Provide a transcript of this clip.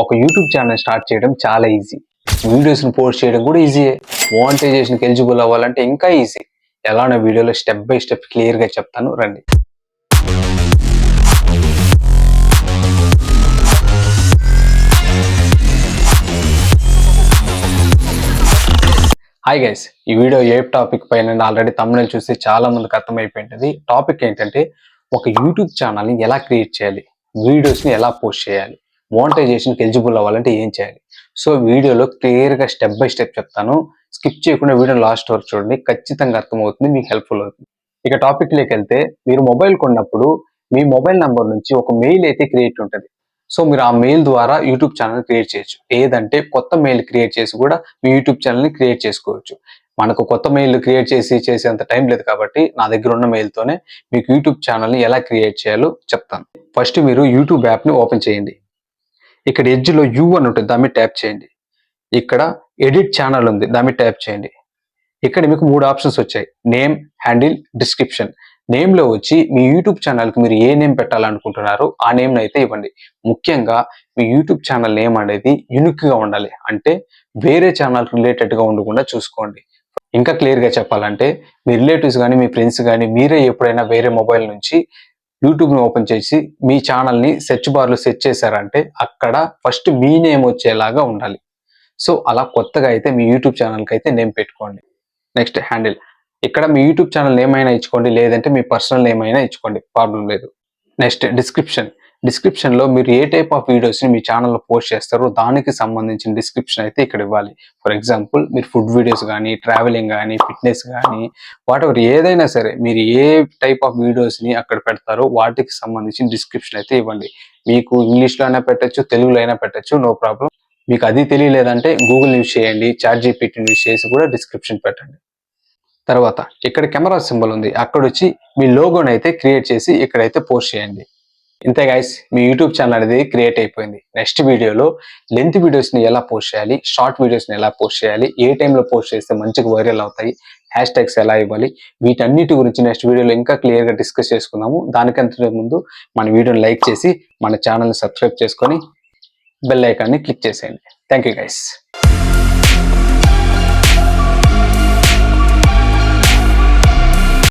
ఒక YouTube channel start చేయడం చాలా ఈజీ. వీడియోస్ని పోస్ట్ చేయడం కూడా ఈజీయే. మోనిటైజేషన్కి ఎలిజిబుల్ అవ్వాలంటే ఇంకా ఈజీ. ఎలానో వీడియోలో స్టెప్ బై స్టెప్ క్లియర్గా చెప్తాను, రండి. హాయ్ గైస్, ఈ వీడియో ఏ టాపిక్ పైన ఆల్రెడీ తమ్మునేల్ చూసి చాలా మందికి అర్థమైపోయింది. టాపిక్ ఏంటంటే ఒక యూట్యూబ్ ఛానల్ని ఎలా క్రియేట్ చేయాలి, వీడియోస్ని ఎలా పోస్ట్ చేయాలి, మోనిటైజేషన్కి ఎలిజిబుల్ అవ్వాలంటే ఏం చేయాలి. సో వీడియోలో క్లియర్గా స్టెప్ బై స్టెప్ చెప్తాను. స్కిప్ చేయకుండా వీడియో లాస్ట్ వరకు చూడండి, ఖచ్చితంగా అర్థమవుతుంది, మీకు హెల్ప్ఫుల్ అవుతుంది. ఇక టాపిక్లోకి వెళ్తే, మీరు మొబైల్ కొన్నప్పుడు మీ మొబైల్ నెంబర్ నుంచి ఒక మెయిల్ అయితే క్రియేట్ ఉంటుంది. సో మీరు ఆ మెయిల్ ద్వారా యూట్యూబ్ ఛానల్ క్రియేట్ చేయొచ్చు. లేదంటే కొత్త మెయిల్ క్రియేట్ చేసి కూడా మీ యూట్యూబ్ ఛానల్ని క్రియేట్ చేసుకోవచ్చు. మనకు కొత్త మెయిల్ క్రియేట్ చేసేంత టైం లేదు కాబట్టి నా దగ్గర ఉన్న మెయిల్తోనే మీకు యూట్యూబ్ ఛానల్ని ఎలా క్రియేట్ చేయాలో చెప్తాను. ఫస్ట్ మీరు యూట్యూబ్ యాప్ని ఓపెన్ చేయండి. ఇక్కడ ఎడ్జ్లో యూ అని ఉంటుంది, దాని మీద ట్యాప్ చేయండి. ఇక్కడ ఎడిట్ ఛానల్ ఉంది, దాని మీద ట్యాప్ చేయండి. ఇక్కడ మీకు 3 ఆప్షన్స్ వచ్చాయి: నేమ్, హ్యాండిల్, డిస్క్రిప్షన్. నేమ్లో వచ్చి మీ యూట్యూబ్ ఛానల్కి మీరు ఏ నేమ్ పెట్టాలనుకుంటున్నారో ఆ నేమ్ని అయితే ఇవ్వండి. ముఖ్యంగా మీ యూట్యూబ్ ఛానల్ నేమ్ అనేది యూనిక్గా ఉండాలి, అంటే వేరే ఛానల్ రిలేటెడ్గా ఉండకుండా చూసుకోండి. ఇంకా క్లియర్గా చెప్పాలంటే మీ రిలేటివ్స్ కానీ మీ ఫ్రెండ్స్ కానీ మీరే ఎప్పుడైనా వేరే మొబైల్ నుంచి యూట్యూబ్ని ఓపెన్ చేసి మీ ఛానల్ని సెర్చ్ బార్లో సెర్చ్ చేశారంటే అక్కడ ఫస్ట్ మీ నేమ్ వచ్చేలాగా ఉండాలి. సో అలా కొత్తగా అయితే మీ యూట్యూబ్ ఛానల్కి అయితే నేమ్ పెట్టుకోండి. Next handle. ఇక్కడ మీ యూట్యూబ్ ఛానల్ నేమ్ అయినా ఇచ్చుకోండి, లేదంటే మీ పర్సనల్ నేమ్ అయినా ఇచ్చుకోండి, ప్రాబ్లం లేదు. Next description. డిస్క్రిప్షన్లో మీరు ఏ టైప్ ఆఫ్ వీడియోస్ని మీ ఛానల్లో పోస్ట్ చేస్తారో దానికి సంబంధించిన డిస్క్రిప్షన్ అయితే ఇక్కడ ఇవ్వాలి. ఫర్ ఎగ్జాంపుల్, మీరు ఫుడ్ వీడియోస్ కానీ, ట్రావెలింగ్ కానీ, ఫిట్నెస్ కానీ, వాటెవర్ ఏదైనా సరే మీరు ఏ టైప్ ఆఫ్ వీడియోస్ని అక్కడ పెడతారో వాటికి సంబంధించిన డిస్క్రిప్షన్ అయితే ఇవ్వండి. మీకు ఇంగ్లీష్లో అయినా పెట్టచ్చు, తెలుగులో అయినా పెట్టచ్చు, నో ప్రాబ్లం. మీకు అది తెలియలేదంటే గూగుల్ యూజ్ చేయండి, చాట్ జీపీటీని యూజ్ చేసి కూడా డిస్క్రిప్షన్ పెట్టండి. తర్వాత ఇక్కడ కెమెరా సింబల్ ఉంది, అక్కడ వచ్చి మీ లోగోని అయితే క్రియేట్ చేసి ఇక్కడైతే పోస్ట్ చేయండి. ఇంతే గైస్, మీ యూట్యూబ్ ఛానల్ అనేది క్రియేట్ అయిపోయింది. నెక్స్ట్ వీడియోలో లెంత్ వీడియోస్ని ఎలా పోస్ట్ చేయాలి, షార్ట్ వీడియోస్ని ఎలా పోస్ట్ చేయాలి, ఏ టైంలో పోస్ట్ చేస్తే మంచిగా వైరల్ అవుతాయి, హ్యాష్ ట్యాగ్స్ ఎలా ఇవ్వాలి, వీటన్నిటి గురించి నెక్స్ట్ వీడియోలో ఇంకా క్లియర్గా డిస్కస్ చేసుకుందాము. దానికంటే ముందు మన వీడియోని లైక్ చేసి మన ఛానల్ని సబ్స్క్రైబ్ చేసుకొని బెల్ ఐకాన్ని క్లిక్ చేసేయండి. Thank you guys.